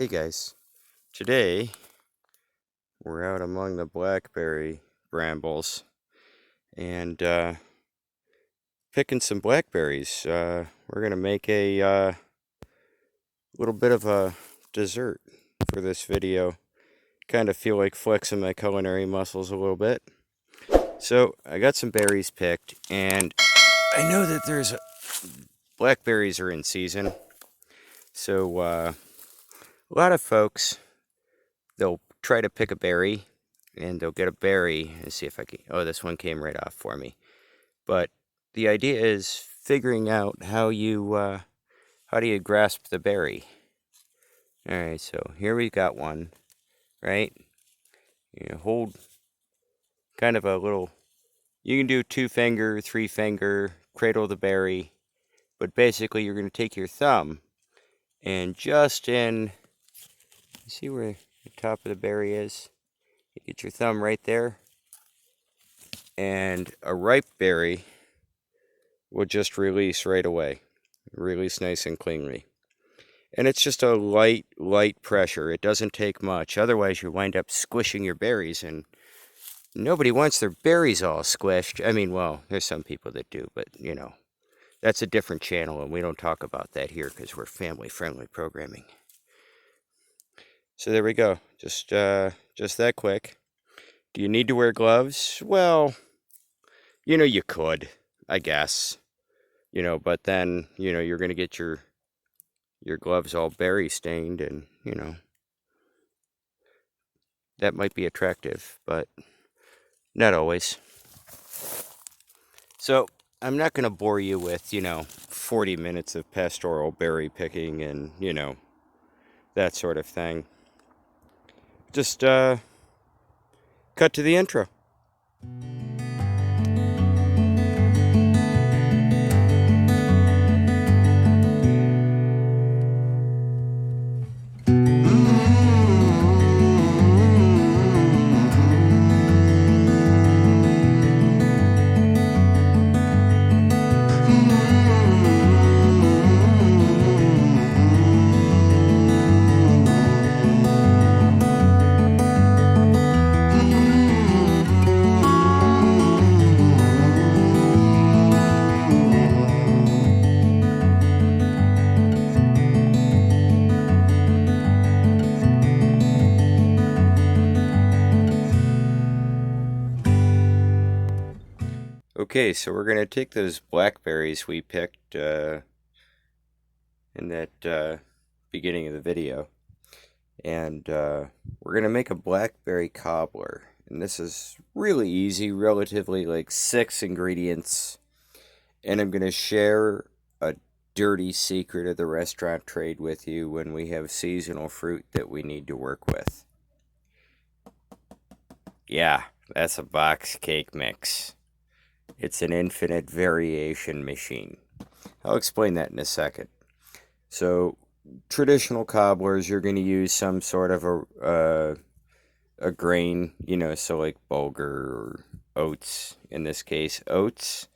Hey guys, today we're out among the blackberry brambles and picking some blackberries. We're gonna make a little bit of a dessert for this video. Kind of feel like flexing my culinary muscles a little bit. So I got some berries picked, and I know that blackberries are in season. So a lot of folks, they'll try to pick a berry and they'll get a berry. Let's see if I can. Oh, this one came right off for me. But the idea is figuring out how do you grasp the berry. All right, so here we've got one, right? You hold kind of a little. You can do 2-finger, 3-finger, cradle the berry, but basically you're going to take your thumb and you see where the top of the berry is? You get your thumb right there, and a ripe berry will just release right away. Release nice and cleanly. And it's just a light pressure. It doesn't take much. Otherwise, you wind up squishing your berries, and nobody wants their berries all squished. I mean, well, there's some people that do, but, that's a different channel, and we don't talk about that here because we're family-friendly programming. So there we go. Just that quick. Do you need to wear gloves? Well, you could, I guess. But then, you're going to get your gloves all berry stained, and, that might be attractive, but not always. So, I'm not going to bore you with, 40 minutes of pastoral berry picking and, that sort of thing. Just, cut to the intro. Okay, so we're going to take those blackberries we picked in that beginning of the video, and we're going to make a blackberry cobbler. And this is really easy, relatively like 6 ingredients. And I'm going to share a dirty secret of the restaurant trade with you when we have seasonal fruit that we need to work with. Yeah, that's a box cake mix. It's an infinite variation machine. I'll explain that in a second. So, traditional cobblers, you're going to use some sort of a grain, so like bulgur or oats, in this case, oats.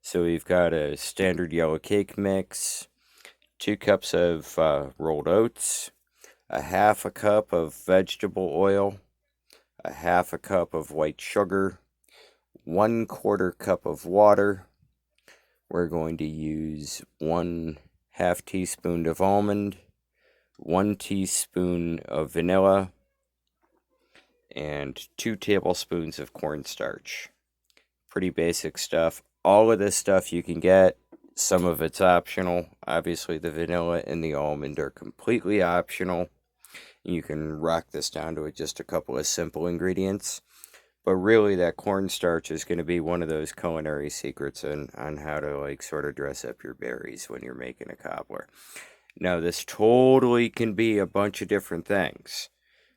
So we've got a standard yellow cake mix, 2 cups of rolled oats, a half a cup of vegetable oil, a half a cup of white sugar, 1/4 cup of water. We're going to use 1/2 teaspoon of almond, 1 teaspoon of vanilla, and 2 tablespoons of cornstarch. Pretty basic stuff. All of this stuff you can get. Some of it's optional. Obviously, the vanilla and the almond are completely optional. You can rock this down to just a couple of simple ingredients. But really, that cornstarch is going to be one of those culinary secrets on how to, sort of dress up your berries when you're making a cobbler. Now, this totally can be a bunch of different things.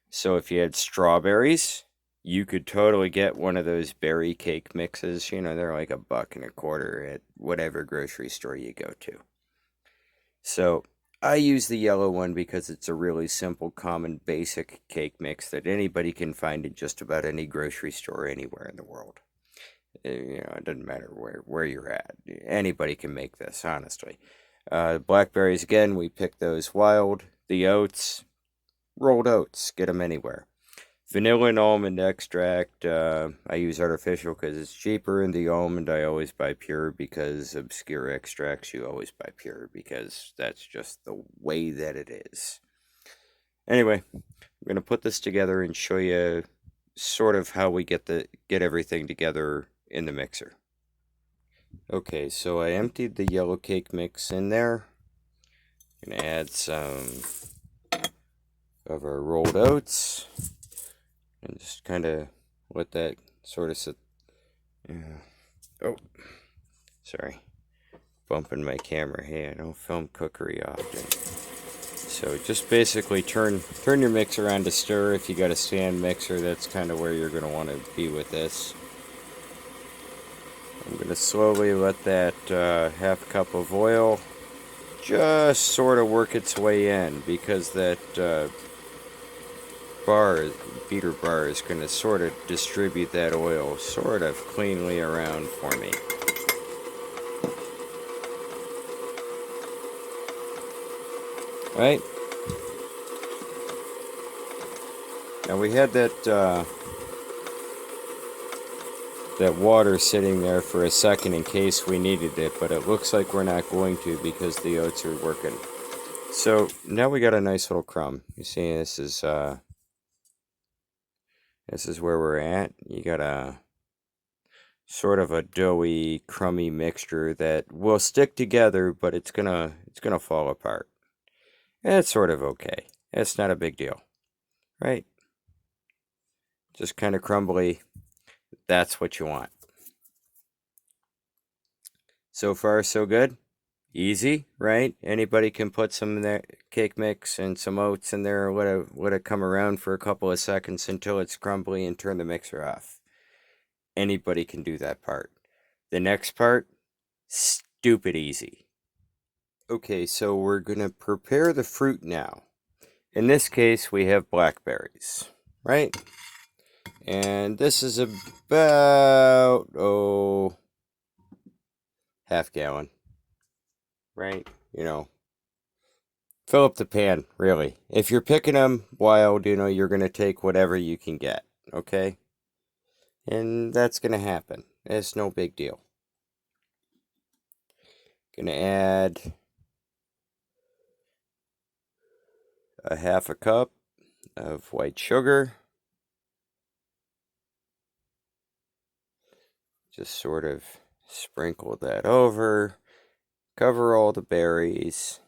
So if you had strawberries, you could totally get one of those berry cake mixes. They're like $1.25 at whatever grocery store you go to. So I use the yellow one because it's a really simple, common, basic cake mix that anybody can find in just about any grocery store anywhere in the world. It doesn't matter where you're at. Anybody can make this, honestly. Blackberries, again, we picked those wild. The oats, rolled oats. Get them anywhere. Vanilla and almond extract, I use artificial because it's cheaper, and the almond I always buy pure because obscure extracts you always buy pure because that's just the way that it is. Anyway, I'm going to put this together and show you sort of how we get everything together in the mixer. Okay, so I emptied the yellow cake mix in there. I'm going to add some of our rolled oats. And just kind of let that sort of sit. Oh, sorry. Bumping my camera. Hey, I don't film cookery often. So just basically turn your mixer on to stir. If you got a stand mixer, that's kind of where you're going to want to be with this. I'm going to slowly let that half cup of oil just sort of work its way in, because that beater bar is going to sort of distribute that oil sort of cleanly around for me. Right? Now we had that water sitting there for a second in case we needed it, but it looks like we're not going to because the oats are working. So now we got a nice little crumb. You see, this is where we're at. You got a sort of a doughy, crummy mixture that will stick together, but it's gonna fall apart. And it's sort of okay. It's not a big deal, right? Just kind of crumbly. That's what you want. So far, so good. Easy, right? Anybody can put some in there, cake mix and some oats in there, let it come around for a couple of seconds until it's crumbly and turn the mixer off. Anybody can do that part. The next part, stupid easy. Okay, so we're going to prepare the fruit now. In this case, we have blackberries, right? And this is about, half gallon, right? You know, fill up the pan, really. If you're picking them wild, you're going to take whatever you can get, okay? And that's going to happen. It's no big deal. Going to add a half a cup of white sugar. Just sort of sprinkle that over. Cover all the berries.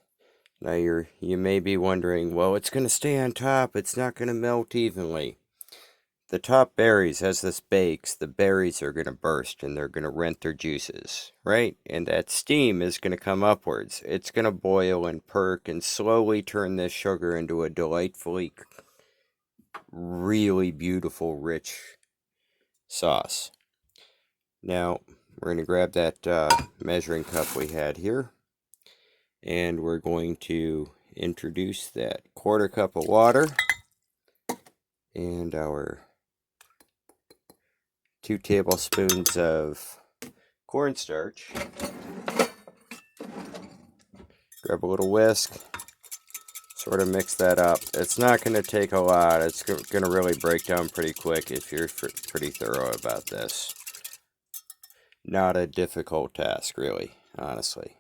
Now you may be wondering, well, it's going to stay on top. It's not going to melt evenly. The top berries, as this bakes, the berries are going to burst and they're going to rent their juices, right? And that steam is going to come upwards. It's going to boil and perk and slowly turn this sugar into a delightfully, really beautiful, rich sauce. Now, we're going to grab that measuring cup we had here, and we're going to introduce that quarter cup of water and our 2 tablespoons of cornstarch. Grab a little whisk, sort of mix that up. It's not going to take a lot. It's going to really break down pretty quick if you're pretty thorough about this. Not a difficult task, really, honestly.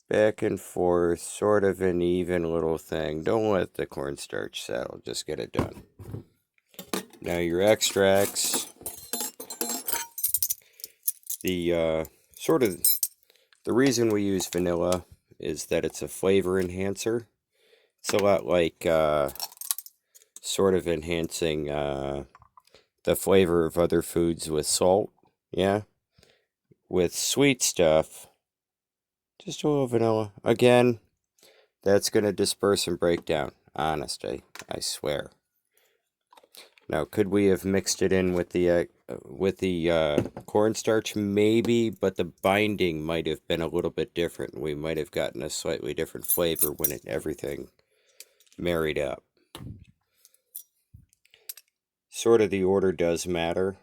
Back and forth, sort of an even little thing. Don't let the cornstarch settle, just get it done. Now your extracts, the reason we use vanilla is that it's a flavor enhancer. It's a lot like sort of enhancing the flavor of other foods with salt, yeah? With sweet stuff, just a little vanilla. Again, that's going to disperse and break down. Honestly, I swear. Now, could we have mixed it in with the cornstarch? Maybe, but the binding might have been a little bit different. We might have gotten a slightly different flavor when everything married up. Sort of the order does matter.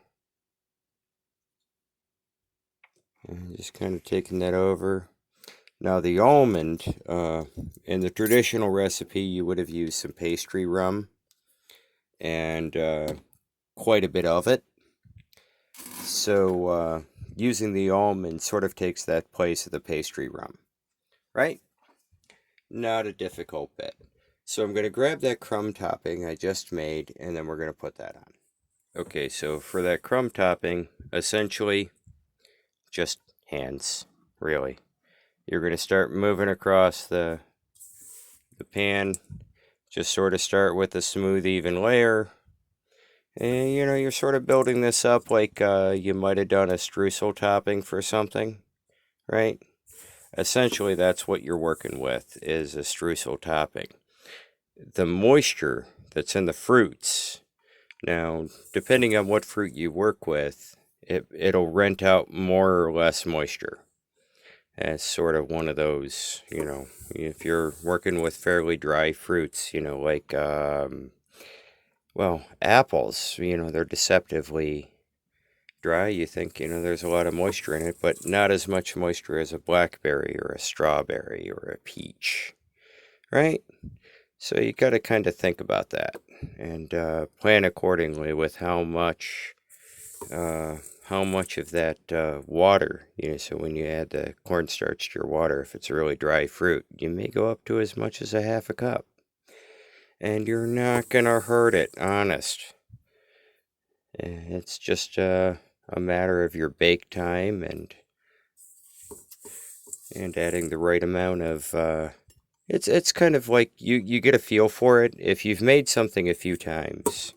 And just kind of taking that over. Now the almond, in the traditional recipe, you would have used some pastry rum and quite a bit of it. So using the almond sort of takes that place of the pastry rum, right? Not a difficult bit. So I'm going to grab that crumb topping I just made, and then we're going to put that on. Okay, so for that crumb topping, essentially just hands, really. You're going to start moving across the pan. Just sort of start with a smooth, even layer. And, you're sort of building this up like you might have done a streusel topping for something, right? Essentially, that's what you're working with, is a streusel topping. The moisture that's in the fruits, now, depending on what fruit you work with, it'll rent out more or less moisture. It's sort of one of those, if you're working with fairly dry fruits, like, well, apples, they're deceptively dry. You think, there's a lot of moisture in it, but not as much moisture as a blackberry or a strawberry or a peach, right? So you got to kind of think about that and plan accordingly with how much of that water, so when you add the cornstarch to your water, if it's a really dry fruit, you may go up to as much as a half a cup. And you're not going to hurt it, honest. It's just a matter of your bake time and adding the right amount of... It's kind of like you get a feel for it. If you've made something a few times,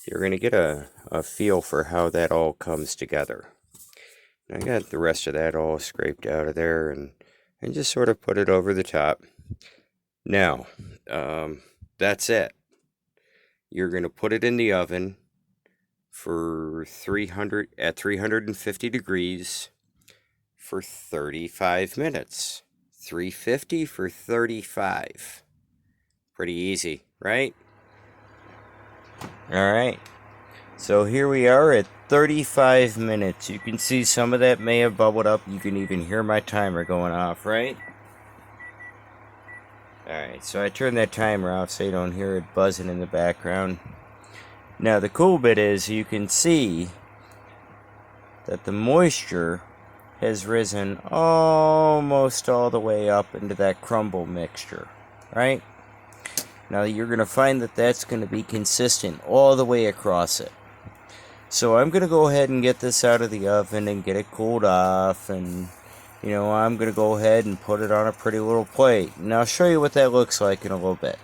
you're going to get a feel for how that all comes together. I got the rest of that all scraped out of there and just sort of put it over the top. Now, that's it. You're going to put it in the oven for 350 degrees for 35 minutes. 350 for 35. Pretty easy, right? All right. So here we are at 35 minutes. You can see some of that may have bubbled up. You can even hear my timer going off, right? Alright, so I turned that timer off so you don't hear it buzzing in the background. Now the cool bit is you can see that the moisture has risen almost all the way up into that crumble mixture, right? Now you're going to find that that's going to be consistent all the way across it. So I'm going to go ahead and get this out of the oven and get it cooled off, and I'm going to go ahead and put it on a pretty little plate. And I'll show you what that looks like in a little bit.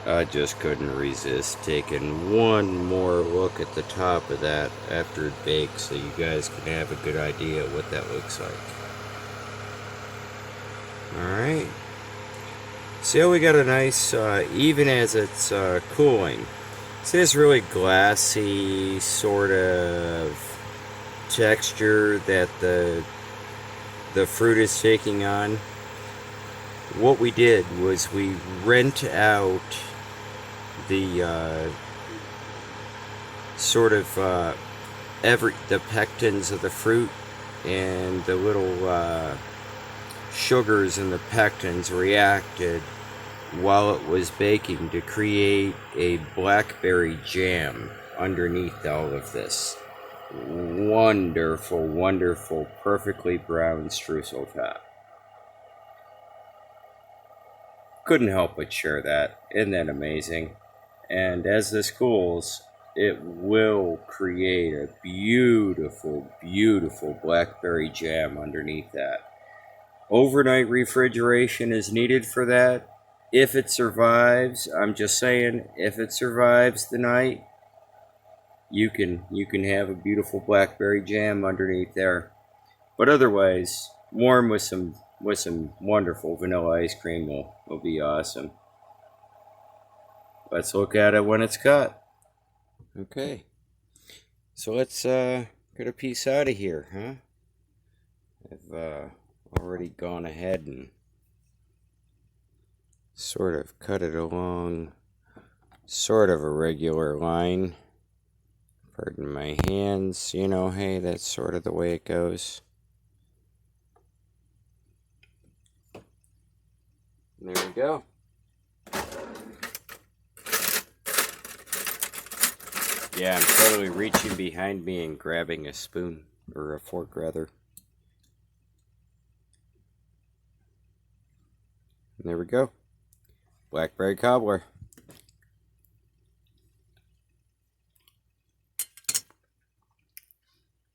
I just couldn't resist taking one more look at the top of that after it bakes so you guys can have a good idea what that looks like. Alright. See how we got a nice, even as it's cooling, see this really glassy sort of texture that the fruit is taking on. What we did was we rent out the sort of the pectins of the fruit, and the little sugars in the pectins reacted while it was baking to create a blackberry jam underneath all of this. Wonderful, wonderful, perfectly brown streusel top. Couldn't help but share that. Isn't that amazing? And as this cools, it will create a beautiful, beautiful blackberry jam underneath that. Overnight refrigeration is needed for that. If it survives, I'm just saying, if it survives the night, you can have a beautiful blackberry jam underneath there. But otherwise, warm with some wonderful vanilla ice cream will be awesome. Let's look at it when it's cut. Okay, so let's get a piece out of here, huh? I've already gone ahead and sort of cut it along sort of a regular line. Pardon my hands, hey, that's sort of the way it goes. There we go. Yeah, I'm totally reaching behind me and grabbing a spoon, or a fork rather. And there we go. Blackberry Cobbler.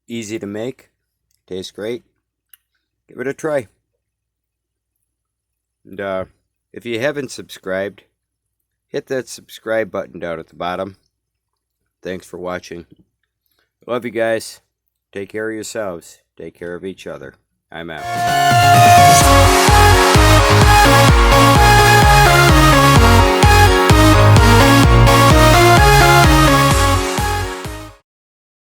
Easy to make. Tastes great. Give it a try. And if you haven't subscribed, hit that subscribe button down at the bottom. Thanks for watching. Love you guys. Take care of yourselves. Take care of each other. I'm out.